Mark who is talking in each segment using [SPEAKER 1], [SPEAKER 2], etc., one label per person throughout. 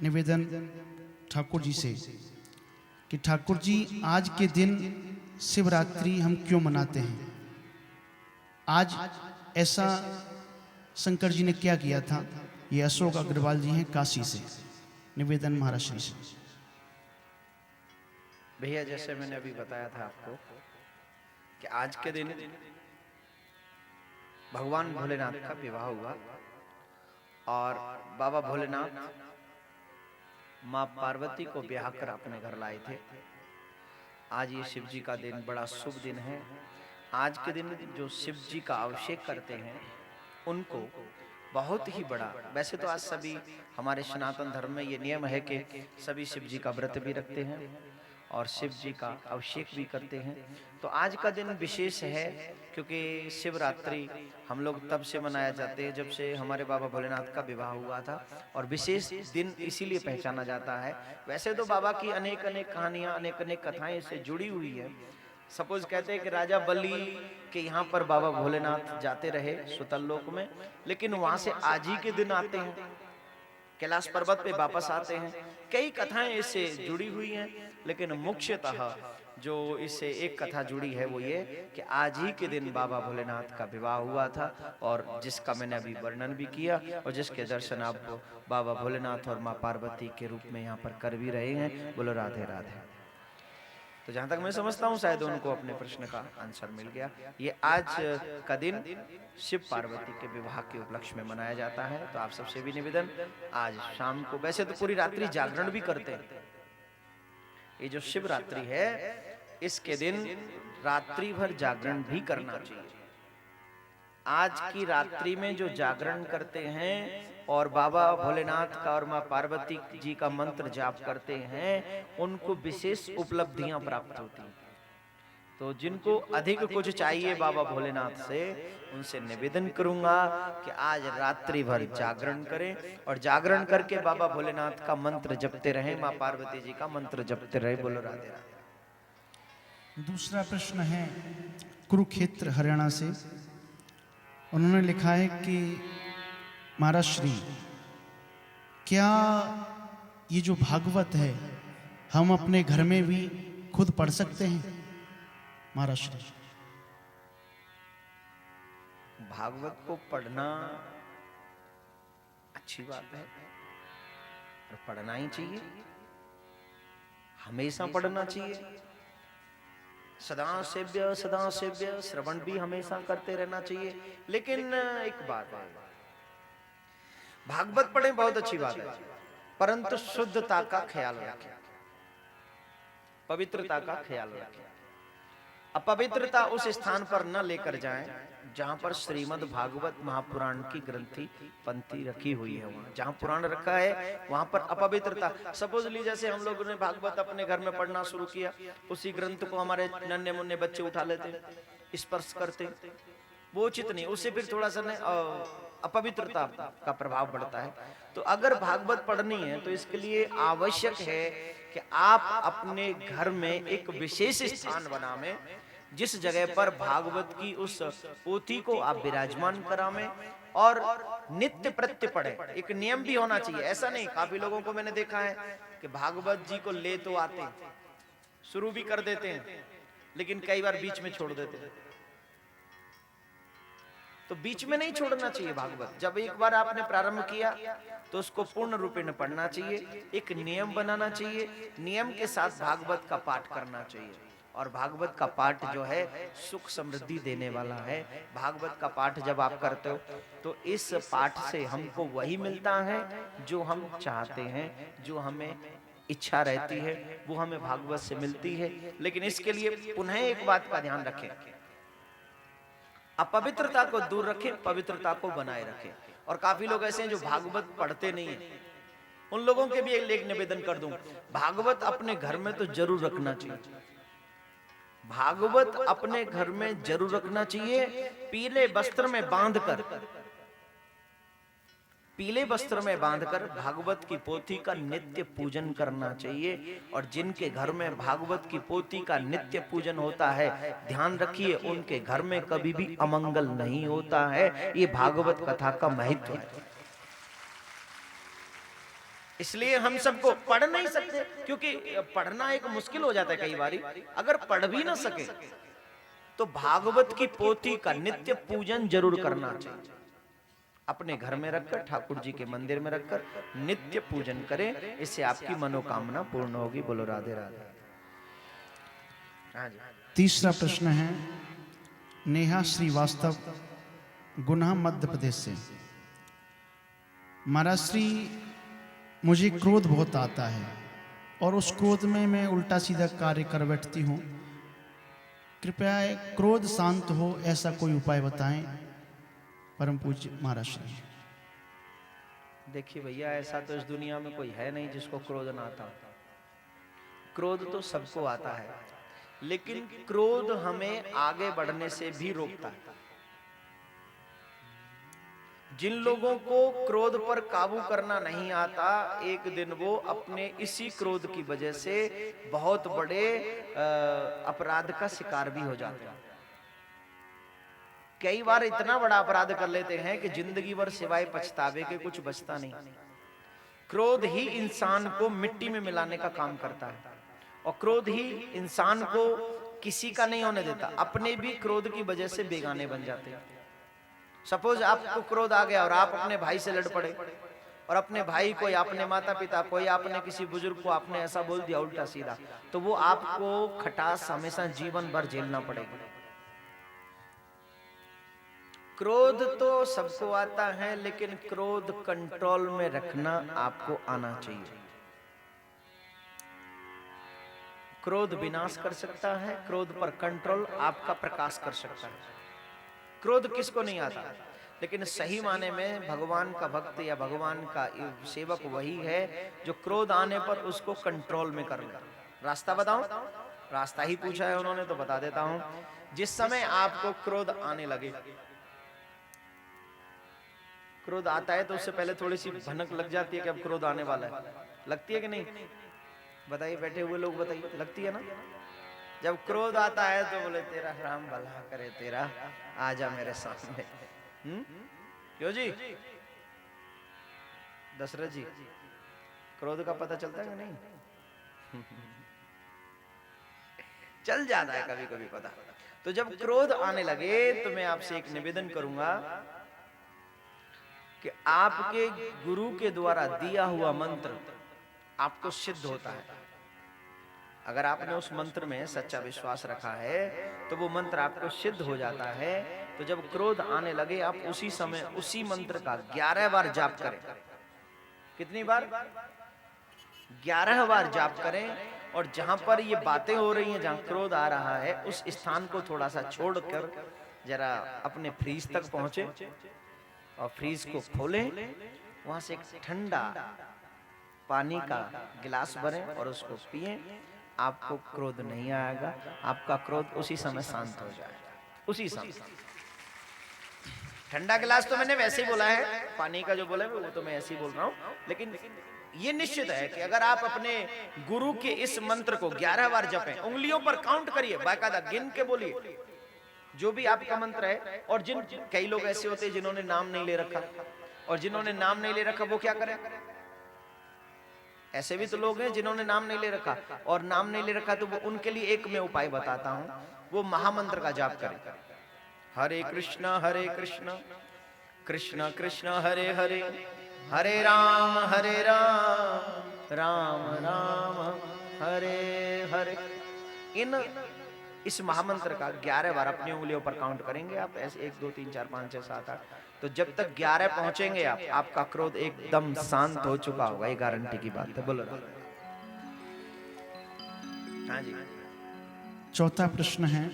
[SPEAKER 1] निवेदन ठाकुर जी से कि ठाकुर जी आज के दिन शिवरात्रि हम क्यों मनाते हैं? आज ऐसा शंकर जी ने क्या किया था? ये अशोक अग्रवाल जी हैं काशी से। निवेदन महाराष्ट्र से।
[SPEAKER 2] भैया, जैसे मैंने अभी बताया था आपको कि आज के दिन भगवान भोलेनाथ का विवाह हुआ और बाबा भोलेनाथ माँ पार्वती को ब्याह कर अपने घर लाए थे। आज ये शिव जी का दिन बड़ा शुभ दिन है। आज के दिन जो शिव जी का अभिषेक करते हैं उनको बहुत ही बड़ा, वैसे तो आज सभी हमारे सनातन धर्म में ये नियम है कि सभी शिव जी का व्रत भी रखते हैं और शिव जी का अभिषेक भी करते हैं। तो आज का दिन विशेष है क्योंकि शिवरात्रि हम लोग तब से मनाया जाते हैं जब से हमारे बाबा भोलेनाथ का विवाह हुआ था और विशेष दिन इसीलिए पहचाना जाता है। वैसे तो बाबा की अनेक अनेक कहानियां, अनेक अनेक कथाएं इससे जुड़ी हुई है। सपोज कहते हैं कि राजा बलि के यहाँ पर बाबा भोलेनाथ जाते रहे सुतल लोक में, लेकिन वहां से आज ही के दिन आते हैं, कैलाश पर्वत पे वापस आते हैं। कई कथाएं इससे जुड़ी हुई हैं, लेकिन मुख्यतः जो इससे एक कथा जुड़ी है वो ये कि आज ही के दिन बाबा भोलेनाथ का विवाह हुआ था और जिसका मैंने अभी वर्णन भी किया और जिसके दर्शन आप बाबा भोलेनाथ और माँ पार्वती के रूप में यहाँ पर कर भी रहे हैं। बोलो राधे राधे। तो जहां तक मैं समझता हूँ शायद उनको अपने प्रश्न का आंसर मिल गया। ये आज का दिन शिव पार्वती के विवाह के उपलक्ष्य में मनाया जाता है। तो आप सबसे भी निवेदन, आज शाम को, वैसे तो पूरी रात्रि जागरण भी करते हैं, ये जो शिवरात्रि है इसके दिन रात्रि भर जागरण भी करना चाहिए। आज की रात्रि में जो जागरण करते हैं और बाबा भोलेनाथ का और माँ पार्वती जी का मंत्र जाप करते हैं उनको विशेष उपलब्धियां प्राप्त होती हैं। तो जिनको अधिक कुछ चाहिए बाबा भोलेनाथ से, उनसे निवेदन करूंगा कि आज रात्रि भर जागरण करें और जागरण करके बाबा भोलेनाथ का मंत्र जपते रहें, माँ पार्वती जी का मंत्र जपते रहे। बोलो राधे राधे।
[SPEAKER 1] दूसरा प्रश्न है कुरुक्षेत्र हरियाणा से। उन्होंने लिखा है कि महाराज श्री, क्या ये जो भागवत है हम अपने घर में भी खुद पढ़ सकते हैं? महाराज श्री,
[SPEAKER 2] भागवत को पढ़ना अच्छी बात है और पढ़ना ही चाहिए, हमेशा पढ़ना चाहिए। सदा सेव्य श्रवण भी हमेशा करते रहना चाहिए। लेकिन एक बात है, भागवत पढ़ें बहुत अच्छी बात है, परंतु शुद्धता का ख्याल रखें, पवित्रता का ख्याल रखें। अपवित्रता उस स्थान पर न लेकर जाएं जहां पर श्रीमद् भागवत महापुराण की ग्रंथि पंक्ति रखी हुई है। वहां जहां पुराण रखा है वहां पर अपवित्रता, सपोज ली जैसे हम लोगों ने भागवत अपने घर में पढ़ना शुरू किया, उसी ग्रंथ को हमारे नन्हे मुन्ने बच्चे उठा लेते, स्पर्श करते, वो उचित नहीं, उससे फिर थोड़ा सा अपवित्रता का प्रभाव पड़ता है। तो अगर भागवत पढ़नी है तो इसके लिए आवश्यक है कि आप अपने घर में एक विशेष स्थान बनावें जिस जगह पर भागवत की उस पोथी को आप विराजमान करावें और नित्य प्रत्य पढ़े। एक नियम भी होना चाहिए, ऐसा नहीं, काफी लोगों को मैंने देखा है कि भागवत जी को ले तो आते, शुरू भी कर देते हैं, लेकिन कई बार बीच में छोड़ देते हैं। तो बीच में नहीं छोड़ना चाहिए भागवत। जब एक बार आपने प्रारंभ किया तो उसको पूर्ण रूपेण पढ़ना चाहिए, एक नियम बनाना चाहिए, नियम के साथ भागवत का पाठ करना चाहिए। और भागवत का पाठ जो है सुख समृद्धि देने वाला है। भागवत का पाठ जब आप करते हो तो इस पाठ से हमको वही मिलता है जो हम चाहते हैं, जो हमें इच्छा रहती है वो हमें भागवत से मिलती है। लेकिन इसके लिए पुनः एक बात का ध्यान रखें, अपवित्रता को दूर रखें, पवित्रता को बनाए रखें। और काफी लोग ऐसे हैं जो भागवत पढ़ते नहीं है, उन लोगों के भी एक निवेदन कर दूं, भागवत अपने घर में तो जरूर रखना चाहिए, भागवत अपने घर में जरूर रखना चाहिए। पीले वस्त्र में बांधकर, पीले वस्त्र में बांधकर भागवत की पोथी का नित्य पूजन करना चाहिए। और जिनके घर में भागवत की पोथी का नित्य पूजन होता है, ध्यान रखिए उनके घर में कभी भी अमंगल नहीं होता है। ये भागवत कथा का महत्व है। इसलिए हम सबको पढ़ नहीं सकते, क्योंकि पढ़ना एक मुश्किल हो जाता है कई बारी। अगर पढ़ भी ना सके तो भागवत की पोथी का नित्य पूजन जरूर करना चाहिए। अपने घर में रखकर, ठाकुर जी के मंदिर में रखकर नित्य पूजन करें, इससे आपकी मनोकामना पूर्ण होगी। बोलो राधे राधे। हाँ जी।
[SPEAKER 1] तीसरा प्रश्न है नेहा श्रीवास्तव, गुना मध्य प्रदेश से। महाराज श्री, मुझे क्रोध बहुत आता है और उस क्रोध में मैं उल्टा सीधा कार्य कर बैठती हूँ। कृपया क्रोध शांत हो ऐसा कोई उपाय बताएं परम पूज्य महाराज श्री।
[SPEAKER 2] देखिए भैया, ऐसा तो इस दुनिया में कोई है नहीं जिसको क्रोध ना आता। क्रोध तो सबको आता है, लेकिन क्रोध हमें आगे बढ़ने से भी रोकता है। जिन लोगों को क्रोध पर काबू करना नहीं आता, एक दिन वो अपने इसी क्रोध की वजह से बहुत बड़े अपराध का शिकार भी हो जाते हैं। कई बार इतना बड़ा अपराध कर लेते हैं कि जिंदगी भर सिवाय पछतावे के कुछ बचता नहीं। क्रोध ही इंसान को मिट्टी में मिलाने का काम करता है, और क्रोध ही इंसान को किसी का नहीं होने देता। अपने भी क्रोध की वजह से बेगाने बन जाते हैं। सपोज आपको क्रोध आ गया और आप अपने भाई से लड़ पड़े, और अपने भाई को या अपने माता पिता को या अपने किसी बुजुर्ग को आपने ऐसा बोल दिया उल्टा सीधा, तो वो आपको खटास हमेशा जीवन भर झेलना पड़ेगा। क्रोध तो सबको आता है, लेकिन क्रोध कंट्रोल में रखना आपको आना चाहिए। क्रोध विनाश कर सकता है, क्रोध पर कंट्रोल आपका प्रकाश कर सकता है। क्रोध किसको नहीं आता, लेकिन सही माने में भगवान का भक्त या भगवान का सेवक वही है जो क्रोध आने पर उसको कंट्रोल में कर ले। रास्ता बताऊं? रास्ता ही पूछा है उन्होंने तो बता देता हूं। जिस समय आपको क्रोध आने लगे, क्रोध आता है तो उससे पहले थोड़ी सी भनक लग जाती है कि अब क्रोध आने वाला है। लगती है कि नहीं? बताइए, बैठे हुए लोग बताइए, लगती है ना? जब क्रोध आता है तो बोले तेरा राम भला करे, तेरा आजा मेरे सामने। क्यों जी दशरथ जी, क्रोध का पता चलता है कि नहीं? चल जाता है कभी कभी पता। तो जब क्रोध आने लगे तो मैं आपसे एक निवेदन करूंगा कि आपके गुरु के द्वारा दिया हुआ मंत्र आपको सिद्ध होता है। अगर आपने उस मंत्र में सच्चा विश्वास रखा है तो वो मंत्र आपको सिद्ध हो जाता है। तो जब क्रोध आने लगे, आप उसी समय उसी मंत्र का 11 बार जाप करें। कितनी बार? 11 बार जाप करें। और जहां पर ये बातें हो रही हैं, जहां क्रोध आ रहा है, उस स्थान को थोड़ा सा छोड़कर जरा अपने फ्रीज तक पहुंचे और फ्रीज को खोलें। वहां से एक ठंडा पानी का गिलास भरें और उसको पिएं। आपको क्रोध नहीं आएगा, आपका क्रोध उसी समय शांत हो जाएगा। उसी समय। ठंडा गिलास तो मैंने वैसे ही बोला है, पानी का जो बोला है वो तो मैं ऐसे ही बोल रहा हूं। लेकिन ये निश्चित है कि अगर आप अपने गुरु के इस मंत्र को 11 बार जपें, उंगलियों पर काउंट करिए, बाकायदा गिन के बोलिए जो भी आपका मंत्र है। और कई लोग ऐसे होते हैं जिन्होंने नाम नहीं ले रखा, और जिन्होंने नाम नहीं ले रखा वो क्या करें? ऐसे भी तो लोग हैं जिन्होंने नाम नहीं ले रखा, और नाम नहीं ले रखा तो वो उनके लिए एक मैं उपाय बताता हूं, वो महामंत्र का जाप करें। हरे कृष्णा कृष्ण कृष्ण हरे हरे, हरे राम राम राम हरे हरे। इस महामंत्र का 11 बार अपनी उंगलियों पर काउंट करेंगे आप, ऐसे 1 2 3 4 5 6 7 8। तो जब तक 11 पहुंचेंगे आप, आपका क्रोध एकदम शांत हो चुका होगा। ये गारंटी की बात है। बोलो। हाँ जी।
[SPEAKER 1] चौथा प्रश्न है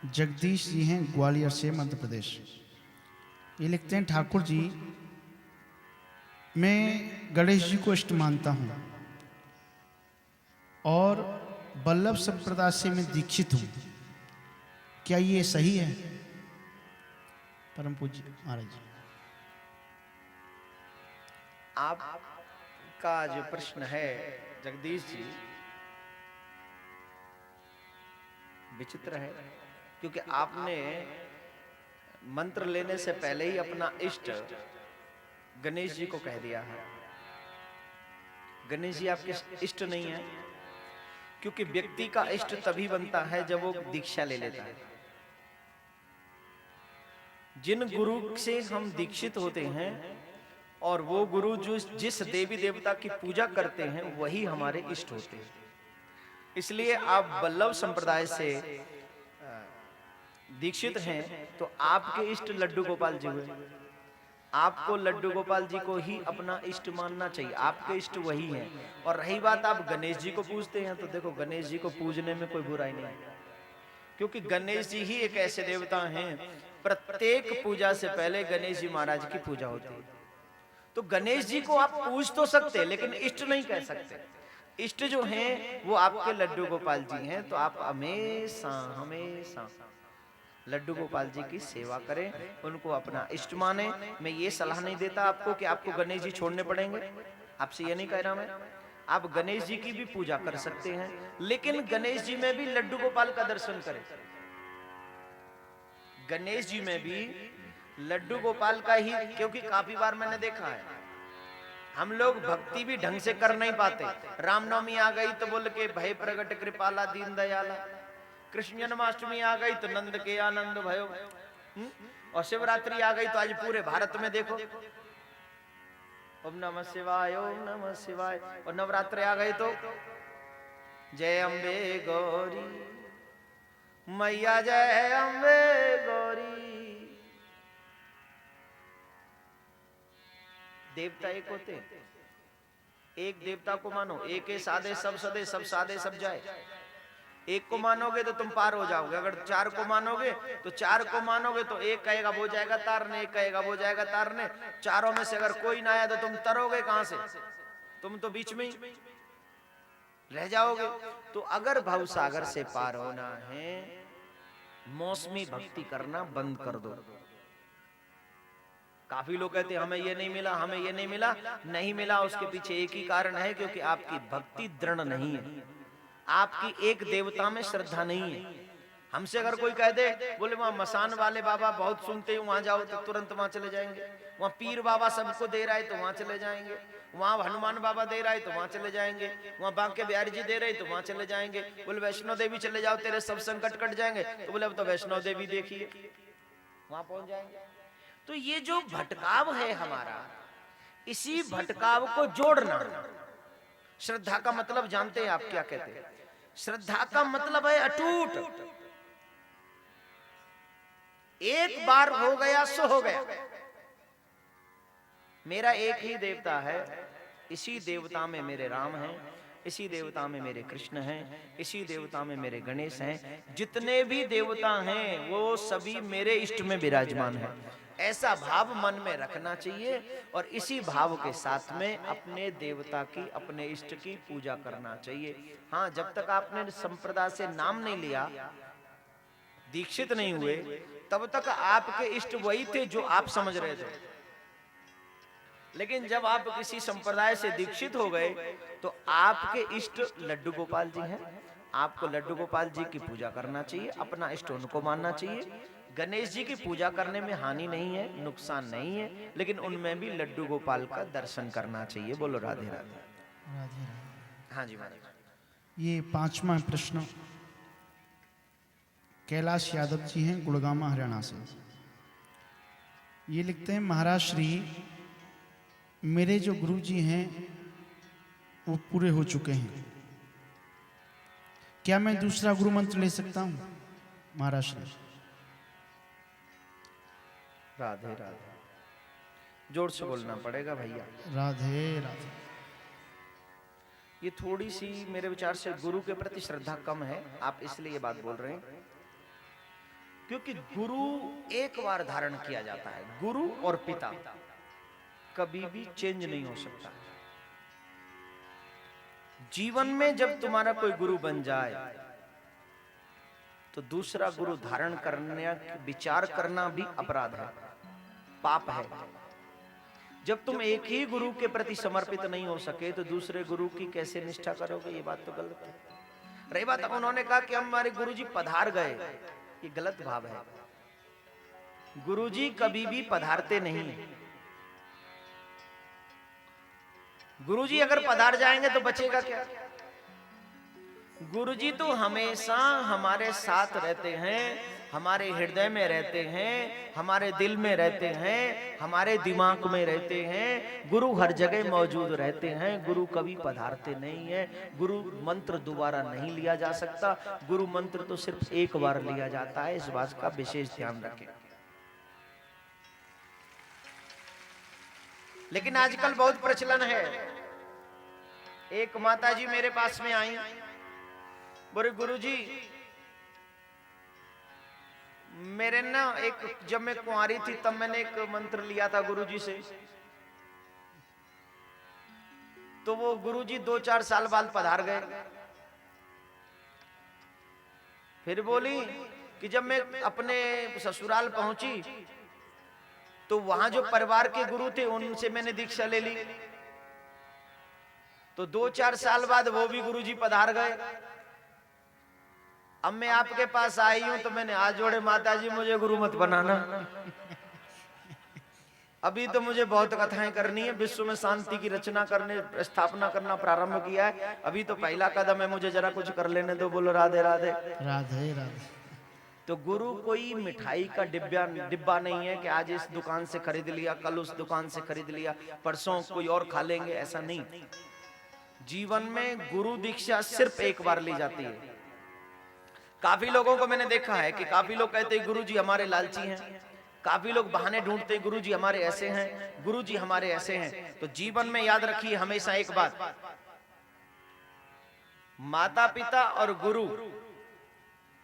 [SPEAKER 1] जगदीश जी हैं ग्वालियर से, मध्य प्रदेश। ये लिखते हैं, ठाकुर जी मैं गणेश जी को इष्ट मानता हूँ और वल्लभ संप्रदाय से मैं दीक्षित हूँ, क्या ये सही है परम पूज्य महाराज जी?
[SPEAKER 2] आपका जो प्रश्न है जगदीश जी, विचित्र है, क्योंकि आपने मंत्र लेने से पहले ही अपना इष्ट गणेश जी को कह दिया है। गणेश जी आपके इष्ट नहीं है, क्योंकि व्यक्ति का इष्ट तभी बनता है जब वो दीक्षा ले लेता है। जिन गुरु से हम दीक्षित होते हैं और वो गुरु जो जिस देवी देवता की पूजा करते हैं वही हमारे इष्ट होते हैं। इसलिए आप वल्लभ संप्रदाय से दीक्षित हैं तो आपके इष्ट लड्डू गोपाल जी हुए। आपको लड्डू गोपाल जी को ही अपना इष्ट मानना चाहिए, आपके इष्ट वही हैं। और रही बात आप गणेश जी को पूजते हैं तो देखो गणेश जी को पूजने में कोई बुराई नहीं है, क्योंकि गणेश जी ही एक ऐसे देवता हैं, प्रत्येक पूजा से पहले गणेश जी महाराज की पूजा होती है। तो गणेश जी को आप पूज तो सकते हैं लेकिन इष्ट नहीं कह सकते। इष्ट जो हैं वो आपके लड्डू गोपाल जी हैं। तो आप हमेशा हमेशा लड्डू गोपाल जी की सेवा करें, उनको अपना इष्ट माने। मैं ये सलाह नहीं देता आपको कि आपको गणेश जी छोड़ने पड़ेंगे, आपसे ये नहीं कह रहा मैं। आप गणेश जी की भी पूजा कर सकते हैं, लेकिन गणेश जी में भी लड्डू गोपाल का दर्शन करें। गणेश जी में भी लड्डू गोपाल का ही, क्योंकि काफी बार मैंने देखा है हम लोग भक्ति भी ढंग से कर नहीं पाते। रामनवमी आ गई तो बोल के भय प्रगट कृपाला दीन दयाला, कृष्ण जन्माष्टमी आ गई तो नंद के आनंद भयो, और शिवरात्रि आ गई तो आज पूरे भारत में देखो ओम नमः शिवाय ओम नमः शिवाय। और नवरात्र आ गए तो जय अम्बे गौरी मैया जय अम्बे गौरी। देवता एक होते, एक देवता को मानो, एक सादे सब सदे, सब सादे सब जाए। एक को मानोगे तो तुम पार हो जाओगे, अगर चार को मानोगे तो चार को मानोगे तो एक कहेगा वो जाएगा तारने, एक कहेगा वो जाएगा तारने। चारों में से अगर कोई ना आया तो तुम तरोगे कहां से, तुम तो बीच में ही रह जाओगे। तो अगर भव सागर से पार होना है, मौसमी भक्ति करना बंद कर दो। काफी लोग कहते हैं हमें ये नहीं मिला, हमें ये नहीं मिला। नहीं मिला उसके पीछे एक ही कारण है, क्योंकि आपकी भक्ति दृढ़ नहीं है, आपकी एक देवता में श्रद्धा नहीं है। हमसे अगर कोई कह दे बोले वहां मसान वाले बाबा बहुत सुनते हैं वहां जाओ, तो तुरंत वहां चले जाएंगे। वहां पीर बाबा सबको दे रहा है तो वहां चले जाएंगे। वहां हनुमान बाबा दे रहा है तो वहां चले जाएंगे। वहां बांके बिहारी जी दे रहे तो वहां चले जाएंगे। बोले वैष्णो देवी चले जाओ तेरे सब संकट कट जाएंगे, तो बोले अब तो वैष्णो देवी देखिए, वहां पहुंच जाएंगे। तो ये जो भटकाव है हमारा, इसी भटकाव को जोड़ना। श्रद्धा का मतलब जानते हैं आप क्या कहते हैं? श्रद्धा का मतलब है अटूट, एक बार हो गया सो हो गया। मेरा एक ही देवता है, इसी देवता में मेरे राम हैं, इसी देवता में मेरे कृष्ण हैं, इसी देवता में मेरे गणेश हैं। जितने भी देवता हैं वो सभी मेरे इष्ट में विराजमान हैं। ऐसा भाव मन में रखना चाहिए और इसी भाव के साथ में अपने देवता की, अपने इष्ट की पूजा करना चाहिए। हाँ, जब तक आपने संप्रदाय से नाम नहीं लिया, दीक्षित नहीं हुए, तब तक आपके इष्ट वही थे जो आप समझ रहे थे। लेकिन जब आप किसी संप्रदाय से दीक्षित हो गए तो आपके इष्ट लड्डू गोपाल जी हैं। आपको लड्डू गोपाल जी की पूजा करना चाहिए, अपना इष्ट उनको मानना चाहिए। गणेश जी की पूजा करने में हानि नहीं है, नुकसान नहीं है, लेकिन उनमें भी लड्डू गोपाल का दर्शन करना चाहिए। बोलो राधे राधे।
[SPEAKER 1] राधे राधे।
[SPEAKER 2] हाँ जी महाराज।
[SPEAKER 1] ये 5वां प्रश्न कैलाश यादव जी हैं, गुड़गामा हरियाणा से। ये लिखते हैं, महाराज श्री, मेरे जो गुरु जी हैं वो पूरे हो चुके हैं, क्या मैं दूसरा गुरु मंत्र ले सकता हूं? महाराज श्री।
[SPEAKER 2] राधे राधे। जोर से बोलना पड़ेगा भैया।
[SPEAKER 1] राधे राधे।
[SPEAKER 2] ये थोड़ी सी मेरे विचार से गुरु के प्रति श्रद्धा कम है, आप इसलिए ये बात बोल रहे हैं। क्योंकि गुरु एक बार धारण किया जाता है, गुरु और पिता कभी भी चेंज नहीं हो सकता। जीवन में जब तुम्हारा कोई गुरु बन जाए तो दूसरा गुरु धारण करने विचार करना भी अपराध है, पाप है। जब तुम एक ही गुरु के प्रति समर्पित नहीं हो सके तो दूसरे गुरु की कैसे निष्ठा करोगे? ये बात तो गलत है। रही बात, उन्होंने कहा कि हमारे गुरुजी पधार गए, ये गलत भाव है। गुरुजी कभी भी पधारते नहीं। गुरुजी अगर पधार जाएंगे तो बचेगा क्या? गुरुजी तो हमेशा हमारे साथ रहते हैं, हमारे हृदय में रहते हैं, हमारे दिल में रहते हैं, हमारे दिमाग में रहते हैं। गुरु हर जगह मौजूद रहते हैं। गुरु कभी पधारते नहीं है। गुरु मंत्र दोबारा नहीं लिया जा सकता। गुरु मंत्र तो सिर्फ एक बार लिया जाता है। इस बात का विशेष ध्यान रखें। लेकिन आजकल बहुत प्रचलन है। एक माता जी मेरे पास में आई, बोले गुरुजी मेरे ना जब मैं कुंवारी थी तब मैंने एक मंत्र लिया था गुरुजी से, तो वो गुरुजी 2-4 साल बाद पधार गए। फिर बोली कि जब मैं अपने ससुराल पहुंची तो वहां जो परिवार के गुरु थे उनसे मैंने दीक्षा ले ली, तो 2-4 साल बाद वो भी गुरुजी पधार गए। अब मैं आपके पास आई हूं तो मैंने हाथ जोड़े, माता जी मुझे गुरु मत बनाना। अभी तो मुझे बहुत कथाएं करनी है, विश्व में शांति की रचना करने स्थापना करना प्रारंभ किया है। अभी तो पहला कदम है, मुझे जरा कुछ कर लेने दो। बोलो राधे राधे
[SPEAKER 1] राधे राधे।
[SPEAKER 2] तो गुरु कोई मिठाई का डिब्बा नहीं है कि आज इस दुकान से खरीद लिया, कल उस दुकान से खरीद लिया, परसों कोई और खा लेंगे, ऐसा नहीं। जीवन में गुरु दीक्षा सिर्फ एक बार ली जाती है। काफी लोगों को मैंने देखा है कि काफी लोग कहते हैं गुरुजी हमारे लालची हैं, काफी लोग बहाने ढूंढते हैं गुरुजी हमारे ऐसे हैं, गुरुजी हमारे ऐसे हैं। तो जीवन में याद रखिए हमेशा एक बात, माता पिता और गुरु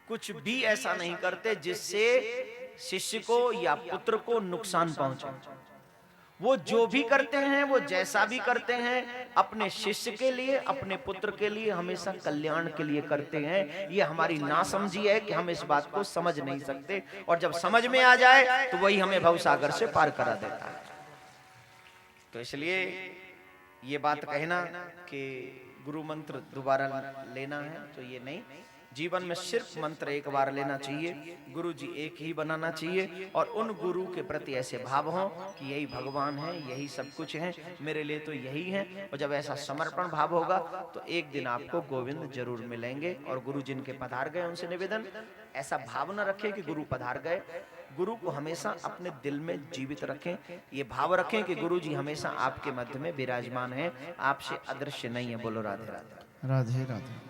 [SPEAKER 2] कुछ भी ऐसा नहीं करते जिससे शिष्य को या पुत्र को नुकसान पहुंचे। वो जो भी करते हैं, वो जैसा भी करते हैं, अपने शिष्य के लिए, अपने पुत्र के लिए, हमेशा कल्याण के लिए करते हैं। ये हमारी नासमझी है कि हम इस बात को समझ नहीं सकते, और जब समझ में आ जाए तो वही हमें भवसागर से पार करा देता है। तो इसलिए ये बात कहना कि गुरु मंत्र दोबारा लेना है तो ये नहीं। जीवन में सिर्फ मंत्र एक बार लेना चाहिए, गुरु जी एक ही बनाना चाहिए, और उन गुरु के प्रति ऐसे भाव हो कि यही भगवान है, यही सब कुछ है, मेरे लिए तो यही है। और जब ऐसा समर्पण भाव होगा तो एक दिन आपको गोविंद जरूर मिलेंगे। और गुरु जिनके पधार गए उनसे निवेदन, ऐसा भाव न रखें कि गुरु पधार गए। गुरु को हमेशा अपने दिल में जीवित रखें, ये भाव रखें कि गुरु जी हमेशा आपके मध्य में विराजमान है, आपसे अदृश्य नहीं है। बोलो राधे राधे
[SPEAKER 1] राधे राधे।